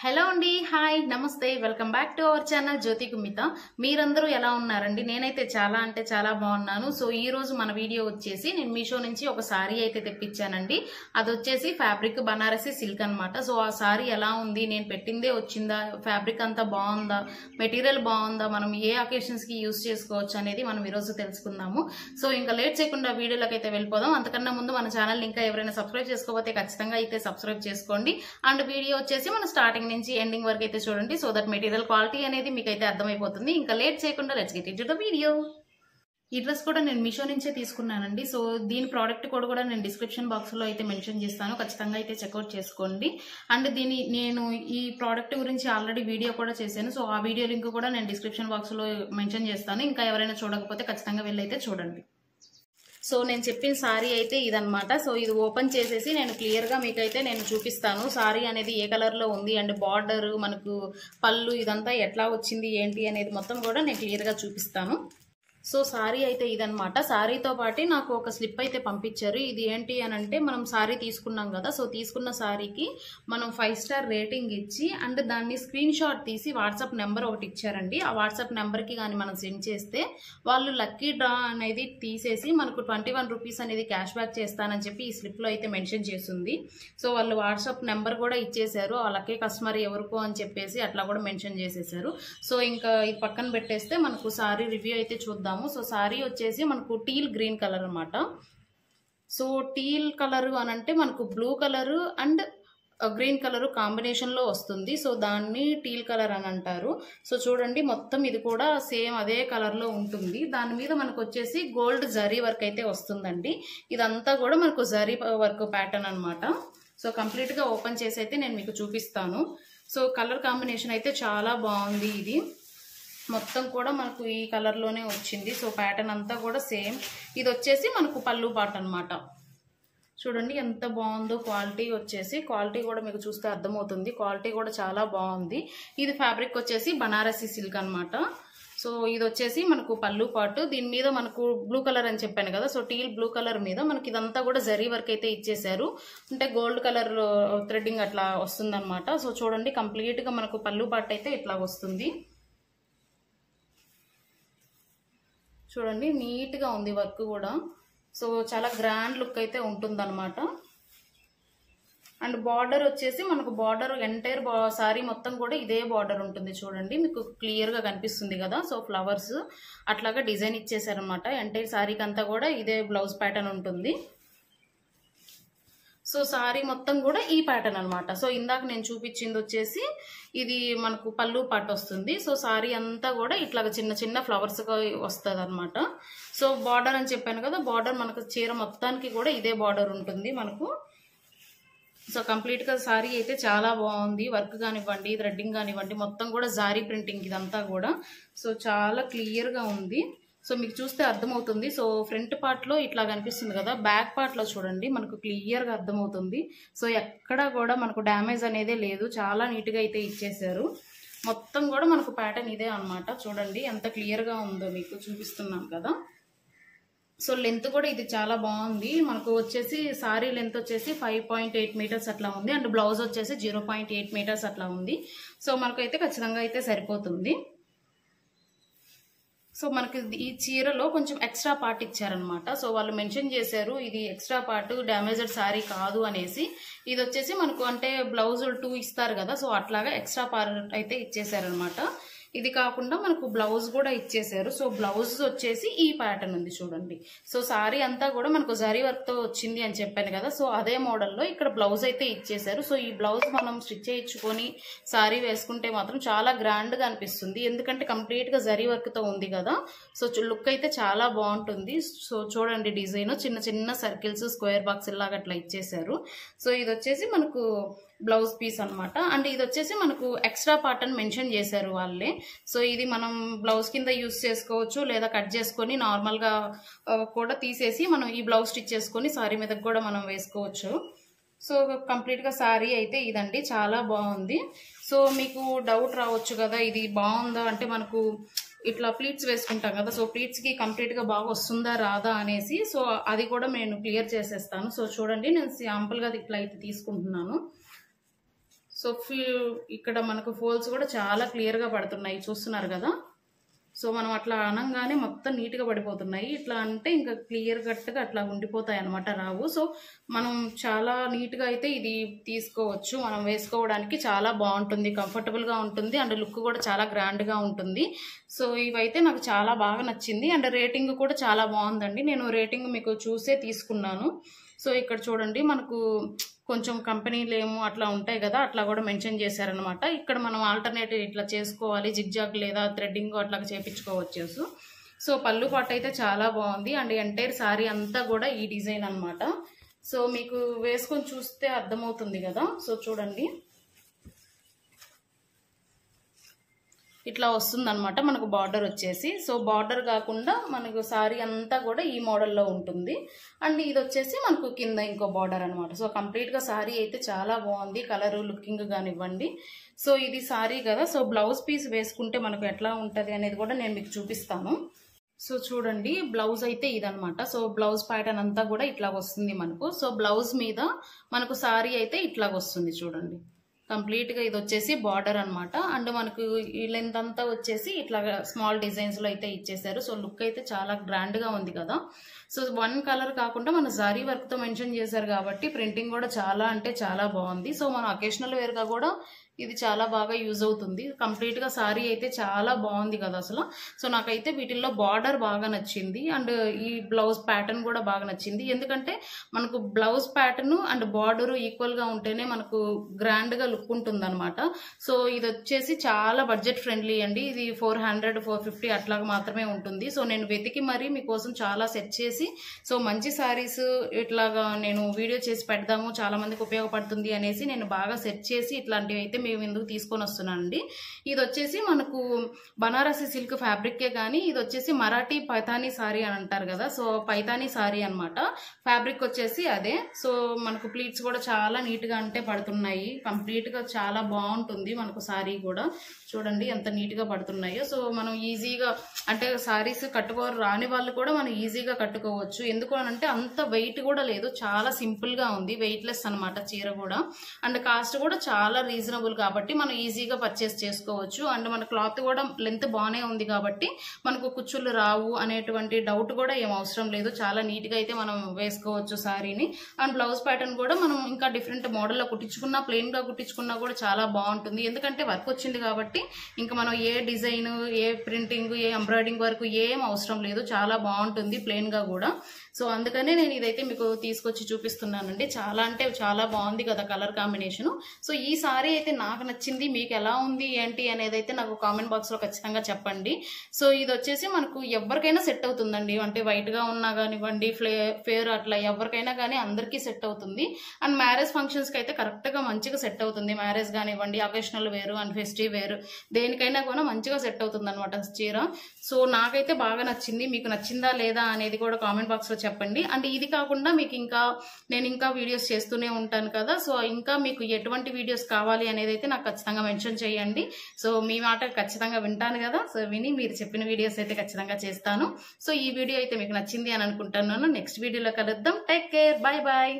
Hello అండి, hi, నమస్తే, welcome back to our channel Jyothi Kumitha. మీరందరూ ఎలా ఉన్నారండి? నేనైతే చాలా అంటే చాలా బాగున్నాను. సో ఈ రోజు మన వీడియో వచ్చేసి నేను మీషో నుంచి ఒక సారీ అయితే తెప్పించానండి. అది వచ్చేసి ఫ్యాబ్రిక్ బనారసి సిల్క్ అనమాట. సో ఆ సారీ ఎలా ఉంది, నేను పెట్టిందే వచ్చిందా, ఫ్యాబ్రిక్ అంతా బాగుందా, మెటీరియల్ బాగుందా, మనం ఏ అకేషన్స్ కి యూజ్ చేసుకోవచ్చు అనేది మనం ఈరోజు తెలుసుకుందాము. సో ఇంకా లేట్ చేయకుండా వీడియోలోకి అయితే వెళ్ళిపోదాం. అంతకన్నా ముందు మన ఛానల్ ఇంకా ఎవరైనా సబ్స్క్రైబ్ చేసుకోకపోతే ఖచ్చితంగా అయితే సబ్స్క్రైబ్ చేసుకోండి. అండ్ వీడియో వచ్చేసి మన స్టార్టింగ్ నుంచి ఎండింగ్ వరకు అయితే చూడండి. సో దట్ మెటీరియల్ క్వాలిటీ అనేది మీకు అయితే అర్థమైపోతుంది. ఇంకా లేట్ చేయకుండా let's get into the video. ఈ డ్రెస్ కూడా నేను మీషో నుంచే తీసుకున్నానండి. సో దీని ప్రోడక్ట్ కోడ్ కూడా నేను డిస్క్రిప్షన్ బాక్స్ లో అయితే మెన్షన్ చేస్తాను, ఖచ్చితంగా అయితే చెక్అవుట్ చేసుకోండి. అండ్ నేను ఈ ప్రోడక్ట్ గురించి ఆల్రెడీ వీడియో కూడా చేశాను. సో ఆ వీడియో లింక్ కూడా నేను డిస్క్రిప్షన్ బాక్స్ లో మెన్షన్ చేస్తాను. ఇంకా ఎవరైనా చూడకపోతే ఖచ్చితంగా వెళ్ళైతే చూడండి. సో నేను చెప్పిన సారీ అయితే ఇదనమాట. సో ఇది ఓపెన్ చేసేసి నేను క్లియర్ గా మీకైతే నేను చూపిస్తాను సారీ అనేది ఏ కలర్ లో ఉంది అండ్ బార్డర్, మనకు పళ్ళు, ఇదంతా ఎట్లా వచ్చింది ఏంటి అనేది మొత్తం కూడా నేను క్లియర్ గా చూపిస్తాను. సో సారీ అయితే ఇదనమాట. సారీతో పాటు నాకు ఒక స్లిప్ అయితే పంపించారు. ఇది ఏంటి అని అంటే, మనం సారీ తీసుకున్నాం కదా, సో తీసుకున్న సారీకి మనం 5 స్టార్ రేటింగ్ ఇచ్చి అండ్ దాన్ని స్క్రీన్ షాట్ తీసి వాట్సాప్ నెంబర్ ఒకటి ఇచ్చారండి. ఆ వాట్సాప్ నెంబర్కి కానీ మనం సెండ్ చేస్తే వాళ్ళు లక్కీ డ్రా అనేది తీసేసి మనకు 21 రూపీస్ అనేది క్యాష్ బ్యాక్ చేస్తానని చెప్పి ఈ స్లిప్లో అయితే మెన్షన్ చేస్తుంది. సో వాళ్ళు వాట్సాప్ నెంబర్ కూడా ఇచ్చేసారు, ఆ లక్కీ కస్టమర్ ఎవరికో అని చెప్పేసి అట్లా కూడా మెన్షన్ చేసేసారు. సో ఇంకా ఇది పక్కన పెట్టేస్తే మనకు సారీ రివ్యూ అయితే చూద్దాం. సో సారీ వచ్చేసి మనకు టీల్ గ్రీన్ కలర్ అనమాట. సో టీల్ కలర్ అని అంటే మనకు blue colour and green colour combination లో వస్తుంది. సో దాన్ని టీల్ కలర్ అని అంటారు. సో చూడండి, మొత్తం ఇది కూడా సేమ్ అదే కలర్ లో ఉంటుంది. దాని మీద మనకు వచ్చేసి గోల్డ్ జరీ వర్క్ అయితే వస్తుందండి. ఇదంతా కూడా మనకు జరీ వర్క్ ప్యాటర్న్ అనమాట. సో కంప్లీట్ గా ఓపెన్ చేసి అయితే నేను మీకు చూపిస్తాను. సో కలర్ కాంబినేషన్ అయితే చాలా బాగుంది. ఇది మొత్తం కూడా మనకు ఈ కలర్ లోనే వచ్చింది. సో ప్యాటర్న్ అంతా కూడా సేమ్. ఇది వచ్చేసి మనకు పళ్ళు పాట అనమాట. చూడండి ఎంత బాగుందో. క్వాలిటీ కూడా మీకు చూస్తే అర్థమవుతుంది. క్వాలిటీ కూడా చాలా బాగుంది. ఇది ఫ్యాబ్రిక్ వచ్చేసి బనారసి సిల్క్ అనమాట. సో ఇది వచ్చేసి మనకు పళ్ళు పాటు. దీని మీద మనకు బ్లూ కలర్ అని చెప్పాను కదా, సో టీల్ బ్లూ కలర్ మీద మనకి ఇదంతా కూడా జరీ వర్క్ అయితే ఇచ్చేసారు. అంటే గోల్డ్ కలర్ థ్రెడ్డింగ్ అట్లా వస్తుంది అనమాట. సో చూడండి, కంప్లీట్ గా మనకు పళ్ళు పాటు అయితే ఇట్లా వస్తుంది. చూడండి నీట్ గా ఉంది వర్క్ కూడా. సో చాలా గ్రాండ్ లుక్ అయితే ఉంటుంది అనమాట. అండ్ బార్డర్ వచ్చేసి మనకు బార్డర్ ఎంటైర్ సారీ మొత్తం కూడా ఇదే బార్డర్ ఉంటుంది. చూడండి మీకు క్లియర్ గా కనిపిస్తుంది కదా. సో ఫ్లవర్స్ అట్లాగా డిజైన్ ఇచ్చేసారనమాట. ఎంటైర్ సారీకి అంతా కూడా ఇదే బ్లౌజ్ ప్యాటర్న్ ఉంటుంది. సో సారీ మొత్తం కూడా ఈ ప్యాటర్న్ అనమాట. సో ఇందాక నేను చూపించింది వచ్చేసి ఇది మనకు పళ్ళు పాటు వస్తుంది. సో సారీ అంతా కూడా ఇట్లా చిన్న చిన్న ఫ్లవర్స్ వస్తుంది అనమాట. సో బార్డర్ అని చెప్పాను కదా, బార్డర్ మనకు చీర మొత్తానికి కూడా ఇదే బార్డర్ ఉంటుంది మనకు. సో కంప్లీట్ గా సారీ అయితే చాలా బాగుంది. వర్క్ కానివ్వండి, థ్రెడ్డింగ్ కానివ్వండి, మొత్తం కూడా జారీ ప్రింటింగ్ ఇదంతా కూడా. సో చాలా క్లియర్ గా ఉంది. సో మీకు చూస్తే అర్థమవుతుంది. సో ఫ్రంట్ పార్ట్ లో ఇట్లా కనిపిస్తుంది కదా, బ్యాక్ పార్ట్ లో చూడండి మనకు క్లియర్ గా అర్థమవుతుంది. సో ఎక్కడా కూడా మనకు డ్యామేజ్ అనేది లేదు. చాలా నీట్ గా అయితే ఇచ్చేసారు. మొత్తం కూడా మనకు ప్యాటర్న్ ఇదే అనమాట. చూడండి ఎంత క్లియర్ గా ఉందో మీకు చూపిస్తున్నాం కదా. సో లెంత్ కూడా ఇది చాలా బాగుంది. మనకు వచ్చేసి సారీ లెంత్ వచ్చేసి 5.8 మీటర్స్ అట్లా ఉంది. అండ్ బ్లౌజ్ వచ్చేసి 0.8 మీటర్స్ అట్లా ఉంది. సో మనకైతే ఖచ్చితంగా అయితే సరిపోతుంది. సో మనకి ఈ చీరలో కొంచెం ఎక్స్ట్రా పార్ట్ ఇచ్చారనమాట. సో వాళ్ళు మెన్షన్ చేశారు ఇది ఎక్స్ట్రా పార్ట్, డ్యామేజ్డ్ సారీ కాదు అనేసి. ఇది వచ్చేసి మనకు అంటే బ్లౌజ్ 2 ఇస్తారు కదా, సో అట్లాగా ఎక్స్ట్రా పార్ట్ అయితే ఇచ్చేసారనమాట. ఇది కాకుండా మనకు బ్లౌజ్ కూడా ఇచ్చేసారు. సో బ్లౌజ్ వచ్చేసి ఈ ప్యాటర్న్ ఉంది చూడండి. సో సారీ అంతా కూడా మనకు జరీ వర్క్ తో వచ్చింది అని చెప్పాను కదా, సో అదే మోడల్లో ఇక్కడ బ్లౌజ్ అయితే ఇచ్చేసారు. సో ఈ బ్లౌజ్ మనం స్టిచ్ చేయించుకొని సారీ వేసుకుంటే మాత్రం చాలా గ్రాండ్ గా అనిపిస్తుంది. ఎందుకంటే కంప్లీట్ గా జరీ వర్క్ తో ఉంది కదా. సో లుక్ అయితే చాలా బాగుంటుంది. సో చూడండి, డిజైన్ చిన్న చిన్న సర్కిల్స్, స్క్వేర్ బాక్స్ లాగా అట్లా ఇచ్చేసారు. సో ఇది వచ్చేసి మనకు బ్లౌజ్ పీస్ అనమాట. అండ్ ఇది వచ్చేసి మనకు ఎక్స్ట్రా పార్ట్ అని మెన్షన్ చేశారు వాళ్ళే. సో ఇది మనం బ్లౌజ్ కింద యూజ్ చేసుకోవచ్చు, లేదా కట్ చేసుకొని నార్మల్ గా కూడా తీసేసి మనం ఈ బ్లౌజ్ స్టిచ్ చేసుకొని సారీ మీద కూడా మనం వేసుకోవచ్చు. సో కంప్లీట్ గా సారీ అయితే ఇదండి, చాలా బాగుంది. సో మీకు డౌట్ రావచ్చు కదా, ఇది బాగుందా అంటే మనకు ఇట్లా ప్లీట్స్ వేసుకుంటాం కదా, సో ప్లీట్స్ కి కంప్లీట్ గా బాగా వస్తుందా రాదా అనేసి. సో అది కూడా నేను క్లియర్ చేసేస్తాను. సో చూడండి, నేను శాంపుల్ గా ఇట్లా అయితే తీసుకుంటున్నాను. సో ఇక్కడ మనకు ఫోల్స్ కూడా చాలా క్లియర్గా పడుతున్నాయి, చూస్తున్నారు కదా. సో మనం అట్లా అనగానే మొత్తం నీట్గా పడిపోతున్నాయి. ఇట్లా అంటే ఇంకా క్లియర్ కట్గా అట్లా ఉండిపోతాయి అనమాట, రావు. సో మనం చాలా నీట్గా అయితే ఇది తీసుకోవచ్చు. మనం వేసుకోవడానికి చాలా బాగుంటుంది, కంఫర్టబుల్గా ఉంటుంది, అండ్ లుక్ కూడా చాలా గ్రాండ్గా ఉంటుంది. సో ఇవైతే నాకు చాలా బాగా నచ్చింది. అండ్ రేటింగ్ కూడా చాలా బాగుందండి. నేను రేటింగ్ మీకు చూసే తీసుకున్నాను. సో ఇక్కడ చూడండి, మనకు కొంచెం కంపెనీలు ఏమో అట్లా ఉంటాయి కదా, అట్లా కూడా మెన్షన్ చేశారనమాట. ఇక్కడ మనం ఆల్టర్నేటివ్ ఇట్లా చేసుకోవాలి, జిగ్జాగ్ లేదా థ్రెడ్డింగ్ అట్లా చేపించుకోవచ్చు. సో పళ్ళు పాట అయితే చాలా బాగుంది. అండ్ ఎంటైర్ సారీ అంతా కూడా ఈ డిజైన్ అనమాట. సో మీకు వేసుకొని చూస్తే అర్థమవుతుంది కదా. సో చూడండి, ఇట్లా వస్తుంది అనమాట మనకు బార్డర్ వచ్చేసి. సో బార్డర్ కాకుండా మనకు సారీ అంతా కూడా ఈ మోడల్లో ఉంటుంది. అండ్ ఇది వచ్చేసి మనకు కింద ఇంకో బార్డర్ అనమాట. సో కంప్లీట్గా సారీ అయితే చాలా బాగుంది, కలరు లుకింగ్ కానివ్వండి. సో ఇది సారీ కదా, సో బ్లౌజ్ పీస్ వేసుకుంటే మనకు ఎట్లా ఉంటుంది అనేది కూడా నేను మీకు చూపిస్తాను. సో చూడండి, బ్లౌజ్ అయితే ఇదనమాట. సో బ్లౌజ్ ప్యాటర్న్ అంతా కూడా ఇట్లా వస్తుంది మనకు. సో బ్లౌజ్ మీద మనకు సారీ అయితే ఇట్లా వస్తుంది చూడండి. కంప్లీట్గా ఇది వచ్చేసి బార్డర్ అనమాట. అండ్ మనకు ఈ లెంత్ అంతా వచ్చేసి ఇట్లా స్మాల్ డిజైన్స్లో అయితే ఇచ్చేసారు. సో లుక్ అయితే చాలా గ్రాండ్గా ఉంది కదా. సో వన్ కలర్ కాకుండా మన జారీ వర్క్తో మెన్షన్ చేశారు కాబట్టి ప్రింటింగ్ కూడా చాలా అంటే చాలా బాగుంది. సో మనం అకేషనల్ వేర్గా కూడా ఇది చాలా బాగా యూజ్ అవుతుంది. కంప్లీట్గా సారీ అయితే చాలా బాగుంది కదా అసలు. సో నాకైతే వీటిల్లో బార్డర్ బాగా నచ్చింది, అండ్ ఈ బ్లౌజ్ ప్యాటర్న్ కూడా బాగా నచ్చింది. ఎందుకంటే మనకు బ్లౌజ్ ప్యాటర్న్ అండ్ బార్డర్ ఈక్వల్గా ఉంటేనే మనకు గ్రాండ్గా లుక్ ఉంటుంది అనమాట. సో ఇది వచ్చేసి చాలా బడ్జెట్ ఫ్రెండ్లీ అండి. ఇది 400, 450 అట్లాగా మాత్రమే ఉంటుంది. సో నేను వెతికి మరీ మీకోసం చాలా సెట్ చేసి, సో మంచి సారీస్ ఇట్లాగా నేను వీడియో చేసి పెడదాము, చాలా మందికి ఉపయోగపడుతుంది అనేసి నేను బాగా సెట్ చేసి ఇట్లాంటివి అయితే మేము ఎందుకు తీసుకొని వస్తున్నానండి. ఇది వచ్చేసి మనకు బనారసి సిల్క్ ఫ్యాబ్రికే కానీ ఇది వచ్చేసి మరాఠీ పైతానీ సారీ అని అంటారు కదా. సో పైతానీ సారీ అనమాట. ఫ్యాబ్రిక్ వచ్చేసి అదే. సో మనకు ప్లీట్స్ కూడా చాలా నీట్గా అంటే పడుతున్నాయి. కంప్లీట్గా చాలా బాగుంటుంది మనకు సారీ కూడా. చూడండి ఎంత నీట్గా పడుతున్నాయో. సో మనం ఈజీగా అంటే సారీస్ రాని వాళ్ళు కూడా మనం ఈజీగా కట్టుకోవచ్చు. ఎందుకు అంటే అంత వెయిట్ కూడా లేదు, చాలా సింపుల్గా ఉంది, వెయిట్లెస్ అనమాట చీర కూడా. అండ్ కాస్ట్ కూడా చాలా రీజనబుల్ కాబట్టి మనం ఈజీగా పర్చేస్ చేసుకోవచ్చు. అండ్ మన క్లాత్ కూడా లెంత్ బాగానే ఉంది కాబట్టి మనకు కుచ్చులు రావు అనేటువంటి డౌట్ కూడా ఏం అవసరం లేదు. చాలా నీట్గా అయితే మనం వేసుకోవచ్చు సారీని. అండ్ బ్లౌజ్ ప్యాటర్న్ కూడా మనం ఇంకా డిఫరెంట్ మోడల్లో కుట్టించుకున్నా, ప్లెయిన్గా కుట్టించుకున్నా కూడా చాలా బాగుంటుంది. ఎందుకంటే వర్క్ వచ్చింది కాబట్టి ఇంకా మనం ఏ డిజైన్, ఏ ప్రింటింగ్, ఏ ఎంబ్రాయిడింగ్ వర్క్ ఏం అవసరం లేదు, చాలా బాగుంటుంది ప్లెయిన్గా కూడా. సో అందుకనే నేను ఇదైతే మీకు తీసుకొచ్చి చూపిస్తున్నానండి. చాలా అంటే చాలా బాగుంది కదా కలర్ కాంబినేషన్. సో ఈ సారీ అయితే నాకు నచ్చింది. మీకు ఎలా ఉంది ఏంటి అనేది అయితే నాకు కామెంట్ బాక్స్లో ఖచ్చితంగా చెప్పండి. సో ఇది వచ్చేసి మనకు ఎవరికైనా సెట్ అవుతుందండి. అంటే వైట్గా ఉన్నా కానివ్వండి, ఫేర్ అట్లా ఎవరికైనా కానీ అందరికీ సెట్ అవుతుంది. అండ్ మ్యారేజ్ ఫంక్షన్స్కి అయితే కరెక్ట్గా మంచిగా సెట్ అవుతుంది. మ్యారేజ్ కానివ్వండి, అకేషనల్ వేరు అండ్ ఫెస్టివ్ వేరు దేనికైనా కూడా మంచిగా సెట్ అవుతుంది అనమాట చీర. సో నాకైతే బాగా నచ్చింది. మీకు నచ్చిందా లేదా అనేది కూడా కామెంట్ బాక్స్లో చెప్పండి. అండ్ ఇది కాకుండా మీకు నేను ఇంకా వీడియోస్ చేస్తూనే ఉంటాను కదా. సో ఇంకా మీకు ఎటువంటి వీడియోస్ కావాలి అనేది అయితే నాకు ఖచ్చితంగా మెన్షన్ చేయండి. సో మీ మాట ఖచ్చితంగా వింటాను కదా. సో విని మీరు చెప్పిన వీడియోస్ అయితే ఖచ్చితంగా చేస్తాను. సో ఈ వీడియో అయితే మీకు నచ్చింది అని అనుకుంటున్నాను. నెక్స్ట్ వీడియోలో కలుద్దాం. Take care, bye bye.